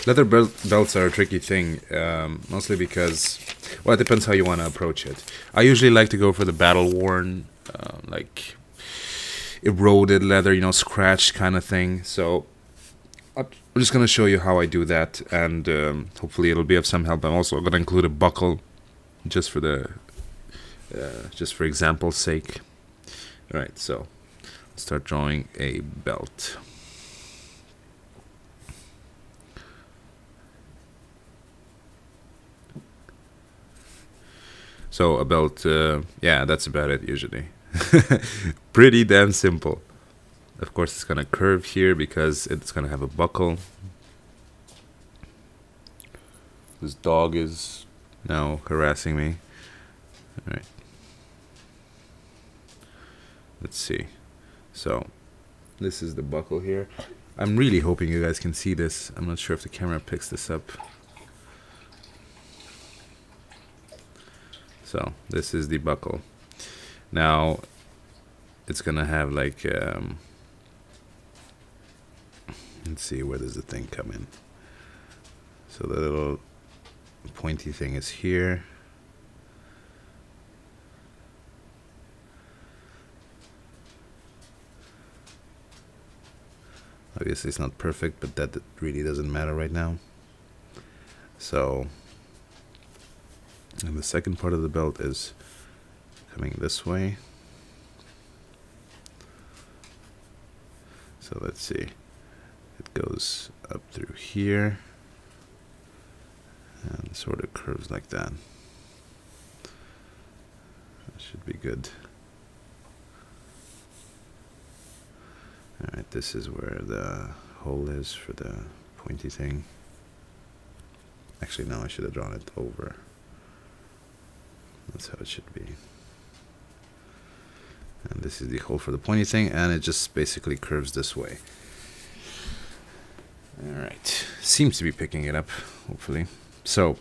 Leather belts are a tricky thing, mostly because, well, it depends how you want to approach it. I usually like to go for the battle-worn, like eroded leather, you know, scratched kind of thing. So I'm just going to show you how I do that, and hopefully it'll be of some help. I'm also going to include a buckle just for the, just for example's sake. All right, so let's start drawing a belt. So a belt, yeah, that's about it usually. Pretty damn simple. Of course, it's gonna curve here because it's gonna have a buckle. This dog is now harassing me. All right. Let's see. So this is the buckle here. I'm really hoping you guys can see this. I'm not sure if the camera picks this up. So this is the buckle. Now it's gonna have like let's see, where does the thing come in? So the little pointy thing is here. Obviously it's not perfect, but that really doesn't matter right now. So, and the second part of the belt is coming this way. So let's see, it goes up through here and sort of curves like that. That should be good. Alright, this is where the hole is for the pointy thing. Actually, no, I should have drawn it over. That's how it should be. And this is the hole for the pointy thing, and it just basically curves this way. Alright, seems to be picking it up, hopefully. So,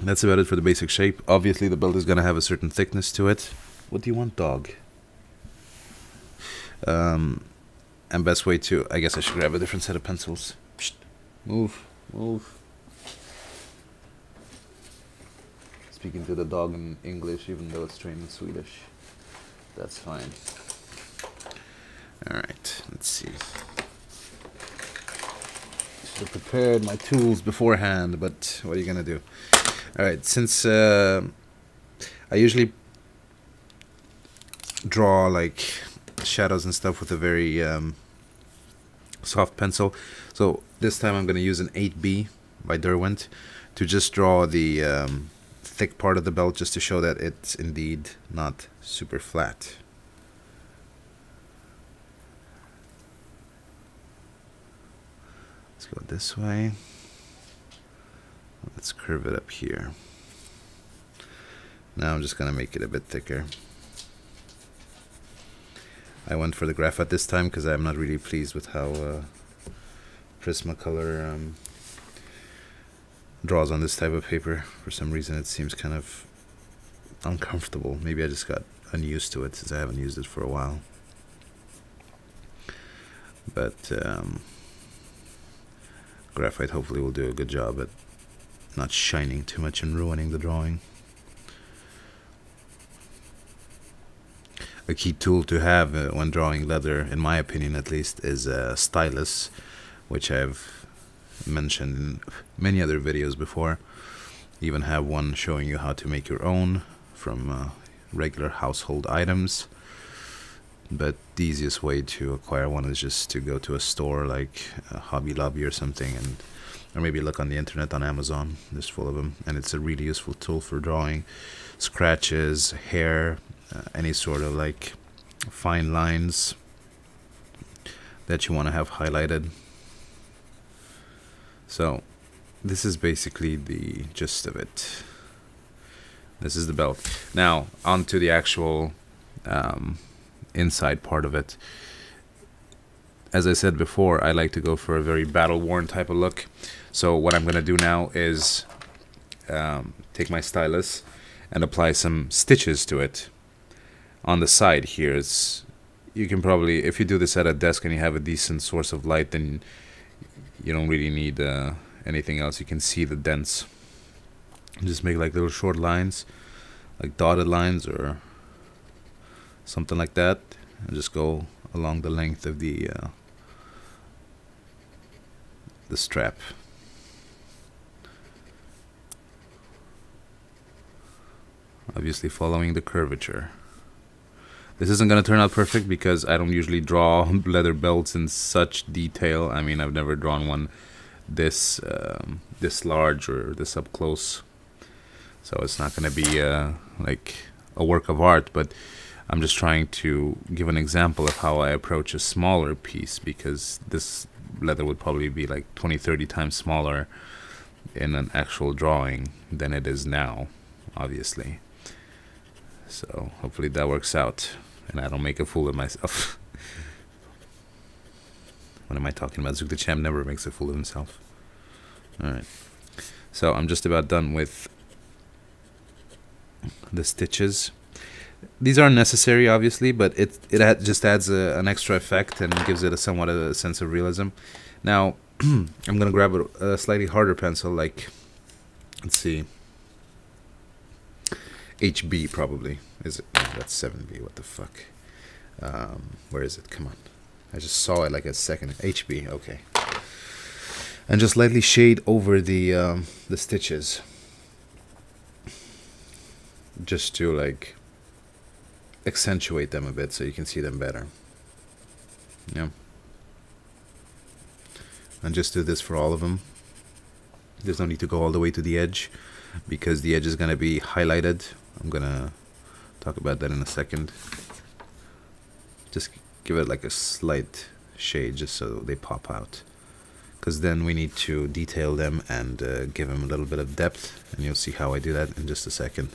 that's about it for the basic shape. Obviously, the belt is going to have a certain thickness to it. What do you want, dog? And best way to, I guess I should grab a different set of pencils. Psst. Move, move. Speaking to the dog in English, even though it's trained in Swedish. That's fine. Alright, let's see. Should have prepared my tools beforehand, but what are you gonna do? Alright, since I usually draw like shadows and stuff with a very soft pencil, so this time I'm going to use an 8B by Derwent to just draw the thick part of the belt, just to show that it's indeed not super flat. Let's go this way. Let's curve it up here. Now I'm just going to make it a bit thicker. I went for the graphite this time because I'm not really pleased with how Prismacolor draws on this type of paper. For some reason it seems kind of uncomfortable. Maybe I just got unused to it since I haven't used it for a while. But graphite hopefully will do a good job at not shining too much and ruining the drawing. A key tool to have when drawing leather, in my opinion at least, is a stylus, which I've mentioned in many other videos before. Even have one showing you how to make your own from regular household items. But the easiest way to acquire one is just to go to a store like Hobby Lobby or something, or maybe look on the internet on Amazon. There's full of them, and it's a really useful tool for drawing scratches, hair, any sort of like fine lines that you want to have highlighted. So this is basically the gist of it. This is the belt. Now onto the actual inside part of it. As I said before, I like to go for a very battle-worn type of look. So what I'm gonna do now is take my stylus and apply some stitches to it. On the side here, you can probably, if you do this at a desk and you have a decent source of light, then you don't really need anything else. You can see the dents. Just make like little short lines, like dotted lines or something like that, and just go along the length of the strap. Obviously following the curvature. This isn't going to turn out perfect because I don't usually draw leather belts in such detail. I mean, I've never drawn one this this large or this up close, so it's not going to be like a work of art, but I'm just trying to give an example of how I approach a smaller piece, because this leather would probably be like 20-30 times smaller in an actual drawing than it is now, obviously. So hopefully that works out and I don't make a fool of myself. What am I talking about? Zooc the Champ never makes a fool of himself. Alright, so I'm just about done with the stitches. These aren't necessary, obviously, but it just adds an extra effect and gives it a somewhat a sense of realism. Now, I'm going to grab a slightly harder pencil, like, let's see, HB probably. Is it? No, that's 7B. What the fuck? Where is it? Come on. I just saw it like a second. HB. Okay. And just lightly shade over the stitches, just to like accentuate them a bit so you can see them better. Yeah. And just do this for all of them. There's no need to go all the way to the edge, because the edge is going to be highlighted. I'm going to talk about that in a second. Just give it like a slight shade just so they pop out, because then we need to detail them and give them a little bit of depth, and you'll see how I do that in just a second.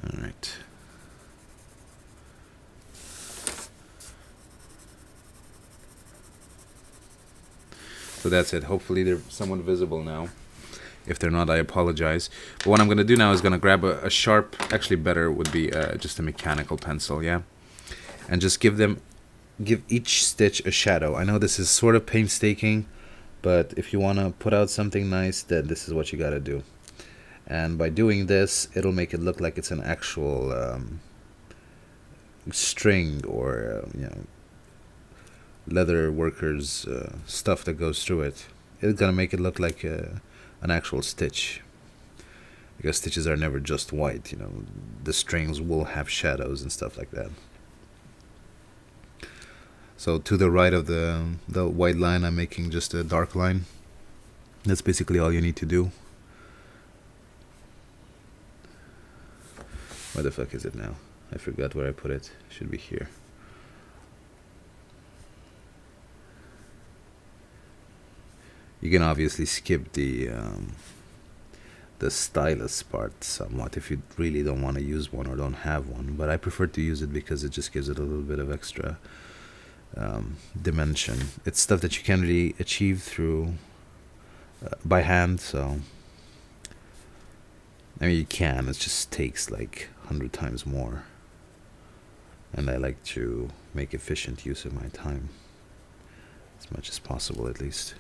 Alright. So that's it. Hopefully they're somewhat visible now. If they're not, I apologize. But what I'm going to do now is going to grab a sharp, actually better would be just a mechanical pencil, yeah? And just give each stitch a shadow. I know this is sort of painstaking, but if you want to put out something nice, then this is what you got to do. And by doing this, it'll make it look like it's an actual string or you know, leather workers stuff that goes through it. It's gonna make it look like an actual stitch, because stitches are never just white. You know, the strings will have shadows and stuff like that. So to the right of the white line, I'm making just a dark line. That's basically all you need to do. Where the fuck is it now? I forgot where I put it. It should be here. You can obviously skip the stylus part somewhat if you really don't want to use one or don't have one, but I prefer to use it because it just gives it a little bit of extra dimension. It's stuff that you can't really achieve through by hand, so I mean you can, it just takes like 100 times more, and I like to make efficient use of my time as much as possible, at least.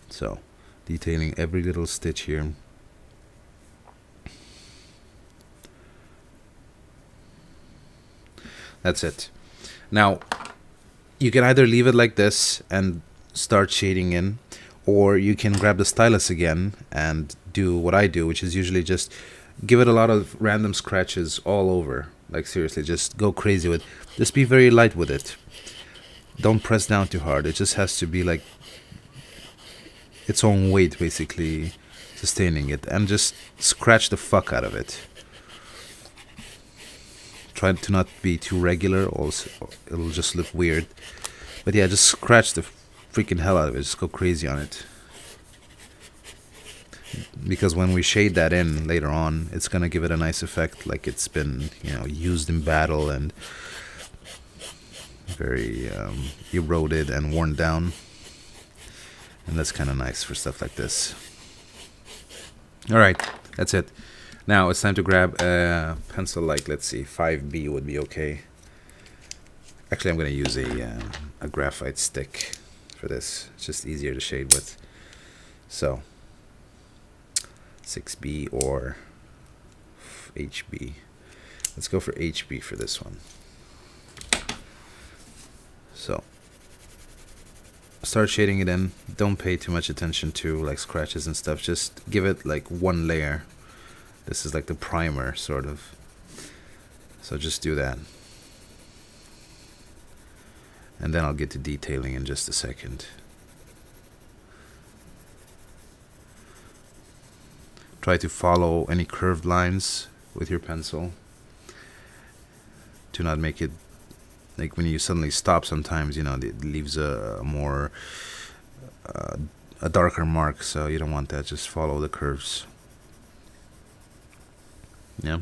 So detailing every little stitch here. That's it. Now you can either leave it like this and start shading in, or you can grab the stylus again and do what I do, which is usually just give it a lot of random scratches all over. Like seriously, just go crazy with, just be very light with it. Don't press down too hard. It just has to be like its own weight basically sustaining it, and just scratch the fuck out of it. Try to not be too regular, also it'll just look weird. But yeah, just scratch the freaking hell out of it. Just go crazy on it, because when we shade that in later on, it's gonna give it a nice effect, like it's been, you know, used in battle and very eroded and worn down, and that's kind of nice for stuff like this. Alright, that's it. Now it's time to grab a pencil, like let's see, 5B would be okay. Actually, I'm going to use a graphite stick for this. It's just easier to shade with. So 6B or HB. Let's go for HB for this one. So start shading it in. Don't pay too much attention to like scratches and stuff. Just give it like one layer. This is like the primer sort of. So just do that. And then I'll get to detailing in just a second. Try to follow any curved lines with your pencil. Do not make it like when you suddenly stop sometimes, you know, it leaves a more a darker mark, so you don't want that. Just follow the curves. Yeah.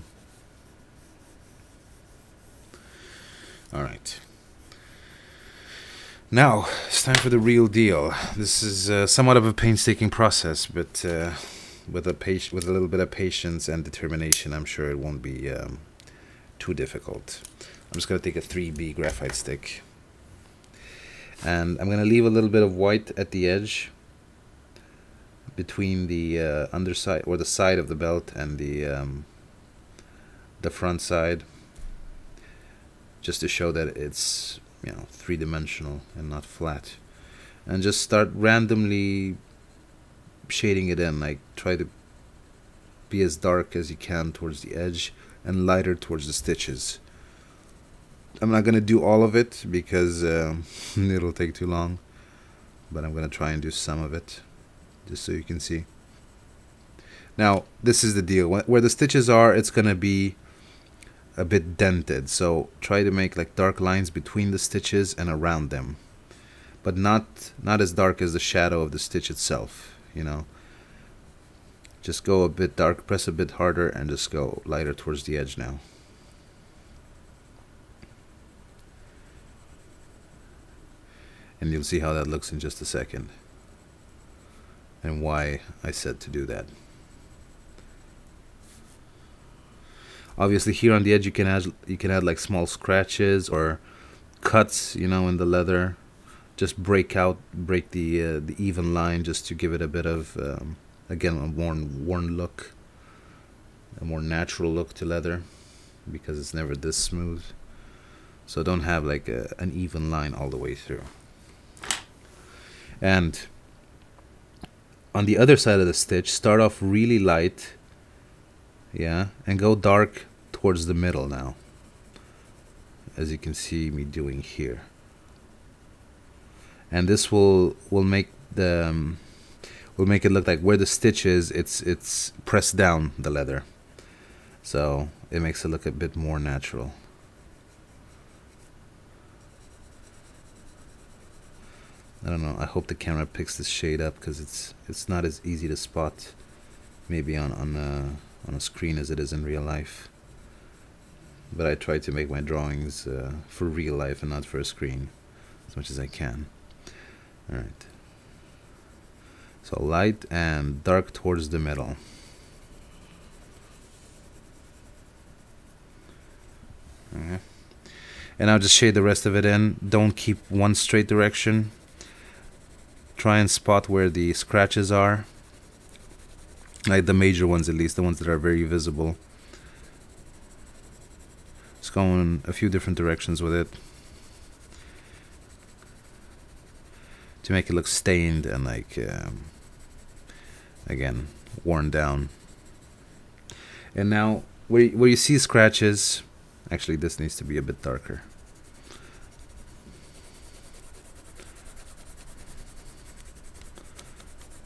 All right. Now it's time for the real deal. This is somewhat of a painstaking process, but with a little bit of patience and determination, I'm sure it won't be too difficult. I'm just gonna take a 3B graphite stick, and I'm gonna leave a little bit of white at the edge between the underside or the side of the belt and the front side, just to show that it's, you know, three-dimensional and not flat. And just start randomly shading it in. Like, try to be as dark as you can towards the edge and lighter towards the stitches. I'm not gonna do all of it because it'll take too long, but I'm gonna try and do some of it just so you can see. Now this is the deal. Where the stitches are, it's gonna be a bit dented, so try to make like dark lines between the stitches and around them, but not as dark as the shadow of the stitch itself, you know. Just go a bit dark, press a bit harder, and just go lighter towards the edge now. And you'll see how that looks in just a second, and why I said to do that. Obviously here on the edge you can add like small scratches or cuts, you know, in the leather. Just break the even line, just to give it a bit of again, a worn look, a more natural look to leather, because it's never this smooth. So don't have like an even line all the way through. And on the other side of the stitch, start off really light, yeah, and go dark towards the middle now, as you can see me doing here. And this will make the will make it look like where the stitch is, it's pressed down the leather, so it makes it look a bit more natural. I don't know, I hope the camera picks this shade up, because it's not as easy to spot maybe on a screen as it is in real life. But I try to make my drawings for real life and not for a screen as much as I can. Alright. So light and dark towards the middle. Okay. And I'll just shade the rest of it in. Don't keep one straight direction. Try and spot where the scratches are. Like the major ones, at least, the ones that are very visible. Just go in a few different directions with it to make it look stained and like again, worn down. And now where you see scratches, actually this needs to be a bit darker.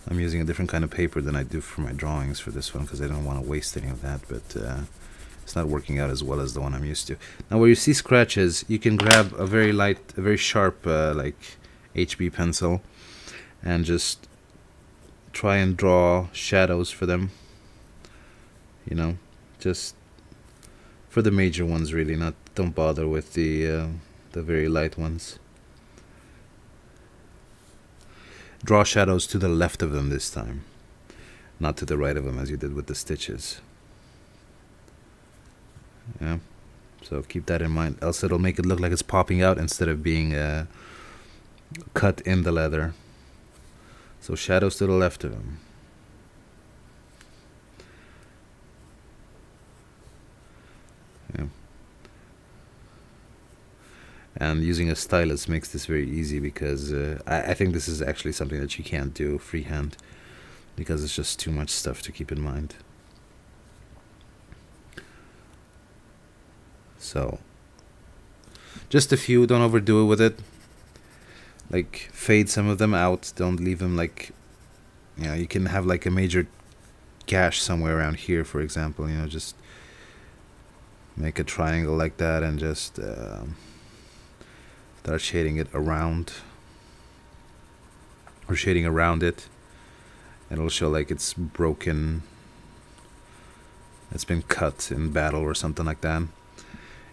I'm using a different kind of paper than I do for my drawings for this one, because I don't want to waste any of that, but it's not working out as well as the one I'm used to. Now where you see scratches, you can grab a very light, a very sharp like HB pencil, and just try and draw shadows for them, you know, just for the major ones really. Don't bother with the very light ones. Draw shadows to the left of them this time, not to the right of them as you did with the stitches. Yeah, So keep that in mind, else it'll make it look like it's popping out instead of being cut in the leather. So shadows to the left of him. Yeah. And using a stylus makes this very easy, because I think this is actually something that you can't do freehand, because it's just too much stuff to keep in mind. So just a few, don't overdo it with it. Like fade some of them out, don't leave them like, you know, you can have like a major gash somewhere around here, for example, you know, just make a triangle like that and just start shading it around, or shading around it, and it'll show like it's broken, it's been cut in battle or something like that.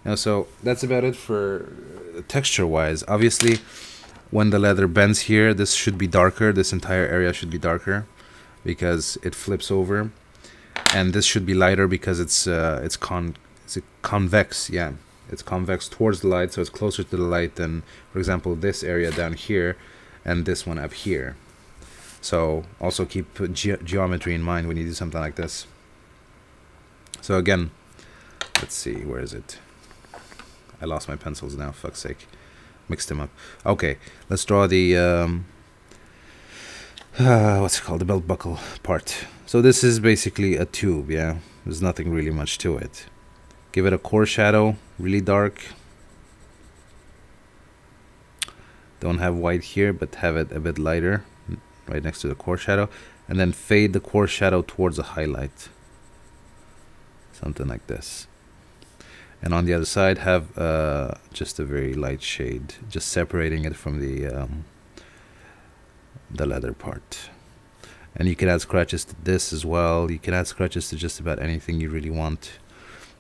You know, so that's about it for texture wise. Obviously when the leather bends here, this should be darker, this entire area should be darker because it flips over, and this should be lighter because it's convex. Yeah, it's convex towards the light, so it's closer to the light than, for example, this area down here and this one up here. So also keep geometry in mind when you do something like this. So again, let's see, where is it? I lost my pencils now, fuck's sake. Mixed them up. Okay, let's draw the what's it called, the belt buckle part. So this is basically a tube, yeah, there's nothing really much to it. Give it a core shadow, really dark. Don't have white here, but have it a bit lighter right next to the core shadow, and then fade the core shadow towards a highlight, something like this. And on the other side have just a very light shade, just separating it from the leather part. And you can add scratches to this as well. You can add scratches to just about anything you really want.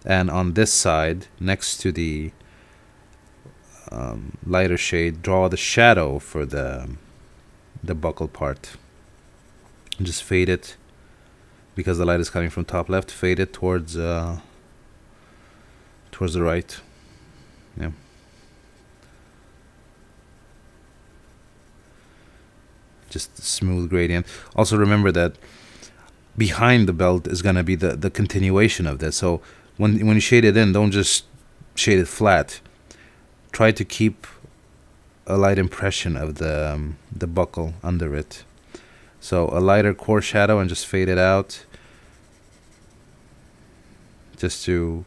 And on this side, next to the lighter shade, draw the shadow for the buckle part. And just fade it, because the light is coming from top left. Fade it towards the right. Yeah. Just smooth gradient. Also remember that behind the belt is gonna be the continuation of this. So when you shade it in, don't just shade it flat. Try to keep a light impression of the buckle under it. So a lighter core shadow and just fade it out, just to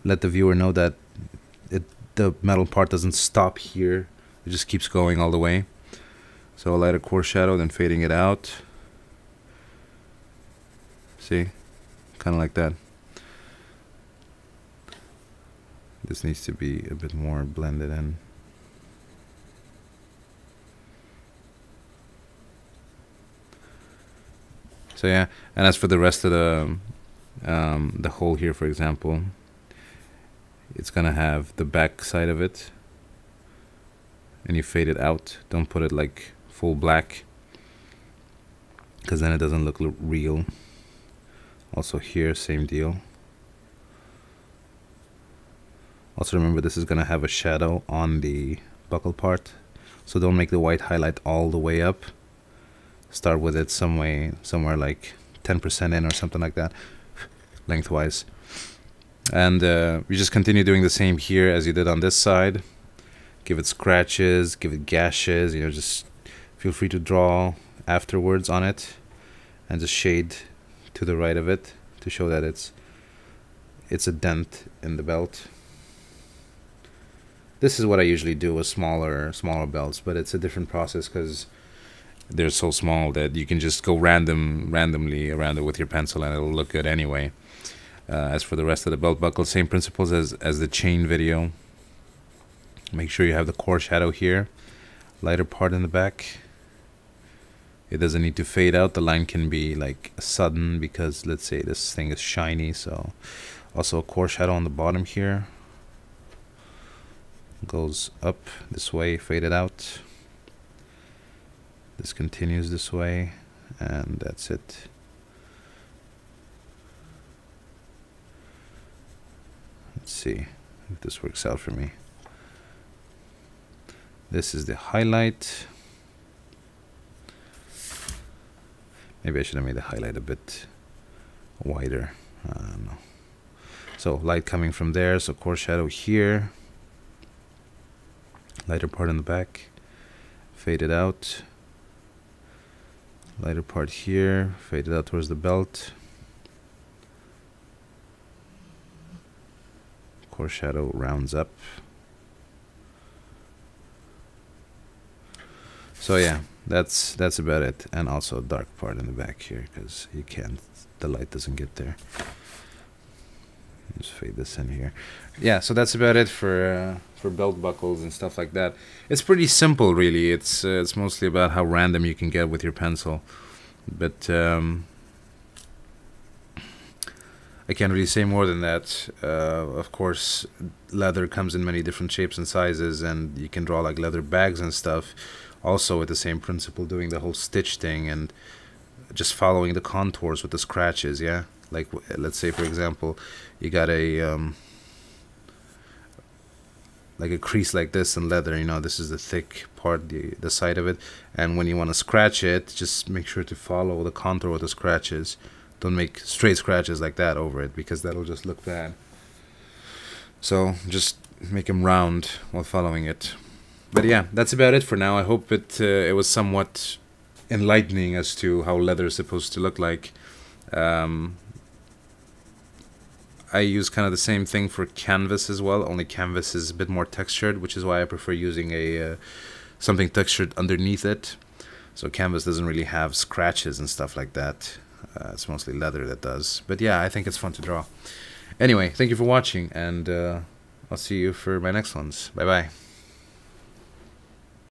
let the viewer know that the metal part doesn't stop here, it just keeps going all the way. So a lighter core shadow, then fading it out. See, kind of like that. This needs to be a bit more blended in. So yeah, and as for the rest of the hole here, for example, it's gonna have the back side of it, and you fade it out. Don't put it like full black, because then it doesn't look real. Also here, same deal. Also remember, this is gonna have a shadow on the buckle part, so don't make the white highlight all the way up. Start with it somewhere like 10% in or something like that, lengthwise. And you just continue doing the same here as you did on this side. Give it scratches, give it gashes, you know, just feel free to draw afterwards on it, and just shade to the right of it to show that it's a dent in the belt. This is what I usually do with smaller belts, but it's a different process because they're so small that you can just go randomly around it with your pencil and it'll look good anyway. As for the rest of the belt buckle, same principles as the chain video. Make sure you have the core shadow here, lighter part in the back. It doesn't need to fade out. The line can be like sudden because let's say this thing is shiny, so also a core shadow on the bottom here. Goes up this way, faded out. This continues this way, and that's it. Let's see. if this works out for me. This is the highlight. Maybe I should have made the highlight a bit wider. I don't know. So light coming from there, so core shadow here. Lighter part in the back, fade it out. Lighter part here, fade it out towards the belt. Core shadow rounds up. So yeah, that's about it. And also a dark part in the back here, because you can't, the light doesn't get there. Just fade this in here. Yeah, so that's about it for belt buckles and stuff like that. It's pretty simple, really. It's mostly about how random you can get with your pencil. But I can't really say more than that. Of course, leather comes in many different shapes and sizes, and you can draw like leather bags and stuff. Also with the same principle, doing the whole stitch thing and just following the contours with the scratches, yeah? Like, let's say, for example, you got a like a crease like this in leather, you know, this is the thick part, the side of it, and when you want to scratch it, just make sure to follow the contour with the scratches. Don't make straight scratches like that over it, because that'll just look bad. So just make them round while following it. But yeah, that's about it for now. I hope it was somewhat enlightening as to how leather is supposed to look like. I use kind of the same thing for canvas as well, only canvas is a bit more textured, which is why I prefer using a something textured underneath it. So canvas doesn't really have scratches and stuff like that. It's mostly leather that does. But yeah, I think it's fun to draw. Anyway, thank you for watching, and I'll see you for my next ones. Bye bye.